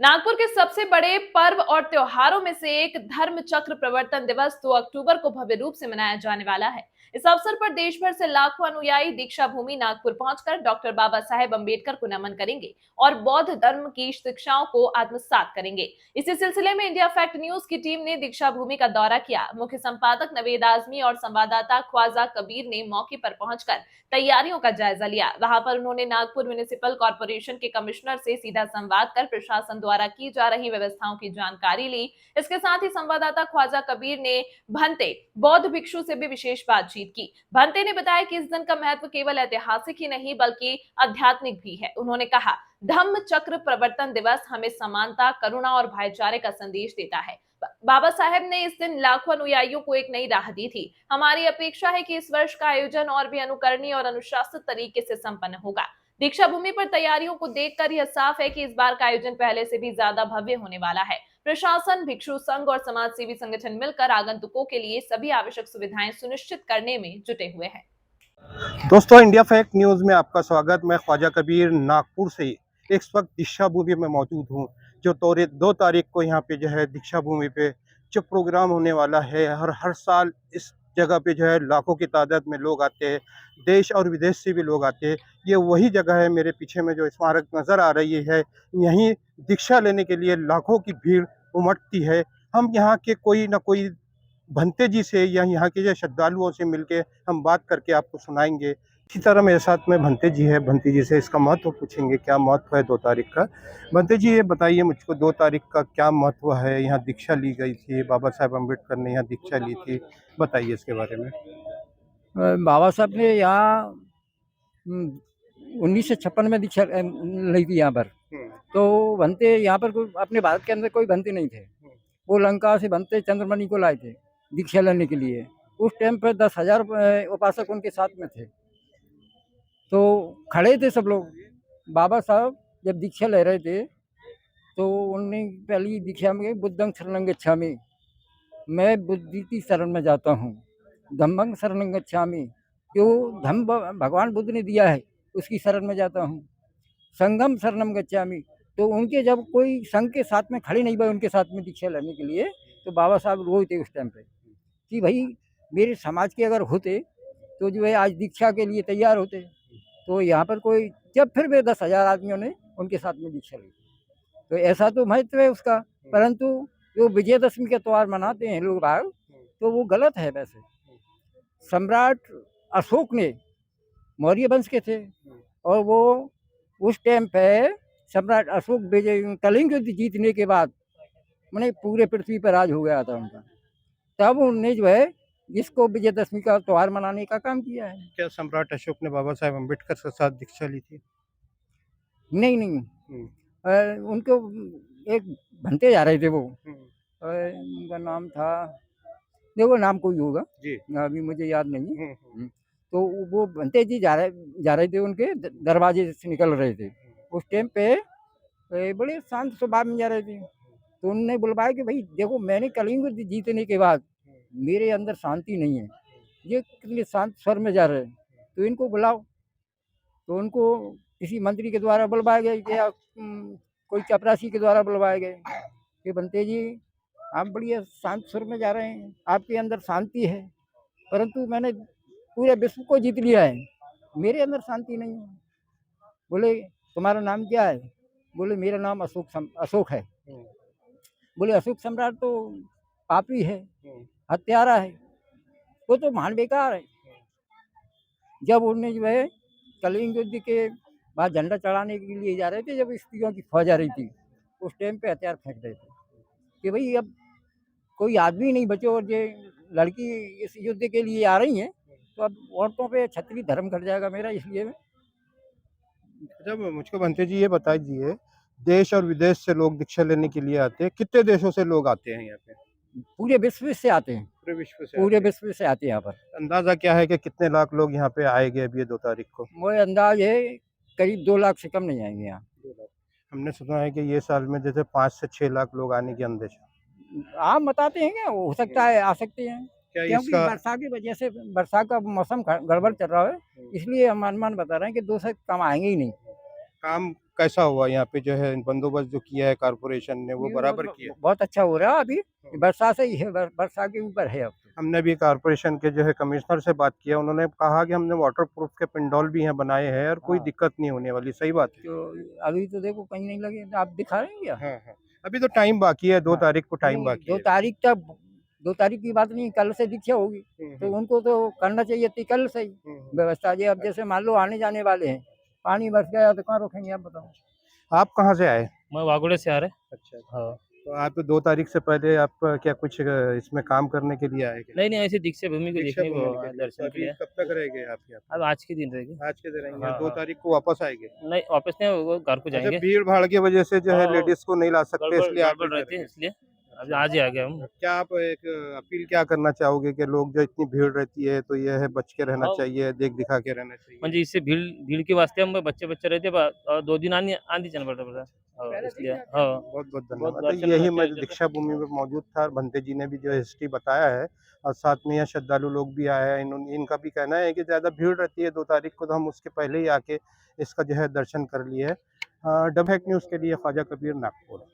नागपुर के सबसे बड़े पर्व और त्योहारों में से एक धर्म चक्र प्रवर्तन दिवस 2 अक्टूबर को भव्य रूप से मनाया जाने वाला है। इस अवसर पर देश भर से लाखों अनुयायी दीक्षा भूमि नागपुर पहुंचकर डॉक्टर बाबा साहेब अंबेडकर को नमन करेंगे और बौद्ध धर्म की शिक्षाओं को आत्मसात करेंगे। इसी सिलसिले में इंडिया फैक्ट न्यूज की टीम ने दीक्षा भूमि का दौरा किया। मुख्य संपादक नवेद आजमी और संवाददाता ख्वाजा कबीर ने मौके पर पहुंचकर तैयारियों का जायजा लिया। वहां पर उन्होंने नागपुर म्युनिसिपल कॉर्पोरेशन के कमिश्नर से सीधा संवाद कर प्रशासन द्वारा की जा रही व्यवस्थाओं की जानकारी ली। इसके साथ ही संवाददाता ख्वाजा कबीर ने भंते बौद्ध भिक्षु से भी विशेष बातचीत की। भंते ने बताया कि इस दिन का महत्व केवल ऐतिहासिक ही नहीं बल्कि आध्यात्मिक भी है। उन्होंने कहा, धम्म चक्र प्रवर्तन दिवस हमें समानता, करुणा और भाईचारे का संदेश देता है। बाबा साहेब ने इस दिन लाखों अनुयायियों को एक नई राह दी थी। हमारी अपेक्षा है कि इस वर्ष का आयोजन और भी अनुकरणीय और अनुशासित तरीके से संपन्न होगा। दीक्षा भूमि पर तैयारियों को देखकर यह साफ है कि इस बार का आयोजन पहले से भी ज्यादा भव्य होने वाला है। प्रशासन, भिक्षु संघ और समाज सेवी संगठन मिलकर आगंतुकों के लिए सभी आवश्यक सुविधाएं सुनिश्चित करने में जुटे हुए हैं। दोस्तों, इंडिया फैक्ट न्यूज़ में आपका स्वागत। मैं ख्वाजा कबीर नागपुर से इस वक्त दीक्षा भूमि में मौजूद हूँ। जो 2 तारीख को यहाँ पे जो है दीक्षा भूमि पे जो प्रोग्राम होने वाला है, हर साल इस जगह पे जो है लाखों की तादाद में लोग आते हैं, देश और विदेश से भी लोग आते हैं। ये वही जगह है, मेरे पीछे में जो स्मारक नज़र आ रही है, यहीं दीक्षा लेने के लिए लाखों की भीड़ उमड़ती है। हम यहाँ के कोई ना कोई भंते जी से या यहाँ के जो श्रद्धालुओं से मिलके हम बात करके आपको सुनाएंगे। इसी तरह मेरे साथ में भंते जी है, भंते जी से इसका महत्व पूछेंगे, क्या महत्व है 2 तारीख का। भंते जी, ये बताइए मुझको, 2 तारीख का क्या महत्व है? यहाँ दीक्षा ली गई थी, बाबा साहेब अम्बेडकर ने यहाँ दीक्षा ली थी, बताइए इसके बारे में। बाबा साहब ने यहाँ 1956 में दीक्षा ली थी यहाँ पर। तो बनते यहाँ पर कोई अपने भारत के अंदर कोई बनते नहीं थे। वो लंका से बनते चंद्रमणि को लाए थे दीक्षा लेने के लिए। उस टाइम पर 10,000 उपासक उनके साथ में थे, तो खड़े थे सब लोग। बाबा साहब जब दीक्षा ले रहे थे तो उन्होंने पहली दीक्षा में बुद्धं शरणं गच्छामि, मैं बुद्धि की शरण में जाता हूँ। धम्मं शरणं गच्छामि, जो धम्म भगवान बुद्ध ने दिया है उसकी शरण में जाता हूँ। संघम शरणं गच्छामि, तो उनके जब कोई संघ के साथ में खड़े नहीं हुए उनके साथ में दीक्षा लेने के लिए, तो बाबा साहब रोए थे उस टाइम पे कि भाई मेरे समाज के अगर होते तो जो है आज दीक्षा के लिए तैयार होते। तो यहाँ पर कोई जब फिर वे 10,000 आदमियों ने उनके साथ में दीक्षा ली। तो ऐसा तो महत्व है उसका, परंतु जो विजयदशमी का त्यौहार मनाते हैं लोग बाग, तो वो गलत है। वैसे सम्राट अशोक ने मौर्य वंश के थे, और वो उस टाइम पे सम्राट अशोक विजय कलिंग युद्ध जीतने के बाद मैंने पूरे पृथ्वी पर राज हो गया था उनका। तब उन्होंने जो है इसको विजयदशमी का त्यौहार मनाने का काम किया है। क्या सम्राट अशोक ने बाबा साहेब अम्बेडकर के साथ दीक्षा ली थी? नहीं नहीं, उनको एक भंते जा रहे थे वो, उनका नाम था, देखो नाम कोई होगा जी, अभी मुझे याद नहीं। तो वो भंते जी जा रहे थे, उनके दरवाजे से निकल रहे थे। उस टाइम पे बड़े शांत स्वभाव में जा रहे थे। तो उन्होंने बुलवाया कि भाई देखो, मैंने कलिंग युद्ध जीतने के बाद मेरे अंदर शांति नहीं है, ये कितने शांत स्वर में जा रहे हैं, तो इनको बुलाओ। तो उनको किसी मंत्री के द्वारा बुलवाए गए या कोई चपरासी के द्वारा बुलवाए गए कि बंते जी, आप बढ़िया शांत स्वर में जा रहे हैं, आपके अंदर शांति है, परंतु मैंने पूरे विश्व को जीत लिया है, मेरे अंदर शांति नहीं है। बोले तुम्हारा नाम क्या है? बोले मेरा नाम अशोक है। बोले अशोक सम्राट तो पापी है, हत्यारा है, वो तो महान बेकार है। जब उन्होंने जो है कलिंग युद्ध के बाद झंडा चढ़ाने के लिए जा रहे थे, जब स्त्रियों की फौज आ रही थी, उस टाइम पे हथियार फेंक रहे थे कि भाई अब कोई आदमी नहीं बचे, और ये लड़की इस युद्ध के लिए आ रही हैं, तो अब औरतों पे क्षत्रिय धर्म घट जाएगा मेरा, इसलिए मैं। जब मुझको भंते जी ये बताइए, देश और विदेश से लोग दीक्षा लेने के लिए आते हैं, कितने देशों से लोग आते हैं यहाँ पे? पूरे विश्व से आते हैं, पूरे विश्व से पूरे आते हैं। विश्व से आते हैं यहाँ पर। अंदाजा क्या है कि कितने लाख लोग यहाँ पे आएंगे अभी 2 तारीख को? मुझे अंदाज है करीब 2 लाख से कम नहीं आएंगे यहाँ। 2 लाख। हमने सुना है कि ये साल में जैसे 5 से 6 लाख लोग आने की अंदेशा। आप बताते हैं क्या, हो सकता है आ सकते हैं, क्या क्योंकि इसका वर्षा की वजह से, वर्षा का मौसम गड़बड़ चल रहा है, इसलिए हम अनुमान बता रहे हैं कि 2 से कम आएंगे ही नहीं। काम कैसा हुआ यहाँ पे जो है बंदोबस्त जो किया है कारपोरेशन ने वो ये बराबर किया? बहुत अच्छा हो रहा है अभी। बरसात से ही है, बरसात के ऊपर है अब तो। हमने भी कारपोरेशन के जो है कमिश्नर से बात किया, उन्होंने कहा कि हमने वाटर प्रूफ के पिंडोल भी यहाँ बनाए हैं और कोई हाँ। दिक्कत नहीं होने वाली। सही बात है? तो अभी तो देखो कहीं नहीं लगे, आप दिखा रहे हैं क्या? हाँ, हाँ। अभी तो टाइम बाकी है, 2 हाँ। तारीख को टाइम नहीं, बाकी 2 है। तारीख तक 2 तारीख की बात नहीं, कल से दीक्षा होगी। तो हुँ। उनको तो करना चाहिए थी कल से ही व्यवस्था। ये अब जैसे मान लो आने जाने वाले हैं, पानी बरस गया तो कहाँ रोकेंगे आप बताओ? आप कहाँ से आए? मैं वागुड़े से आ रहे। अच्छा। हाँ। तो आप 2 तारीख से पहले आप क्या कुछ इसमें काम करने के लिए आए क्या? नहीं ऐसे दीक्षा भूमि को दीक्षा देखने को भूमि के लिए। दर्शन तो के अभी लिए। कब तक रहेंगे आप यहाँ पे? अब आज के दिन रहेगी। आज के दिन रहेंगे, हाँ, 2 हाँ। तारीख को वापस आएँगे? नहीं वापस नहीं, वो घर को अच्छा, जाएंगे। भीड़-भाड़ की वजह से जो है हाँ, लेडीज़ को नहीं ला सकते गड़बड़ इसलिए आप गड़बड़ इधर रहती है हैं। इसलिए अब आज ही आ गए हम। क्या आप एक अपील क्या करना चाहोगे कि लोग जो इतनी भीड़ रहती है तो ये है बच के रहना हाँ। चाहिए, देख-दिखा के रहना चाहिए? म्हणजे इससे भीड़ के वास्ते हम बच्चे रहते और 2 दिन आंधी चलना पड़ता। हाँ, इसलिए हाँ। बहुत-बहुत बहुत धन्यवाद। तो दर्शन यही अच्छे मैं होते थे। दीक्षा भूमि में मौजूद था और भंते जी ने भी जो हिस्ट्री बताया है और साथ में यहाँ श्रद्धालु लोग भी आए हैं। इनका भी कहना है कि ज़्यादा भीड़ रहती है 2 तारीख को, तो हम उसके पहले ही आके इसका जो है दर्शन कर लिए हैं। डब हैक न्यूज़ के लिए ख्वाजा कबीर, नागपुर।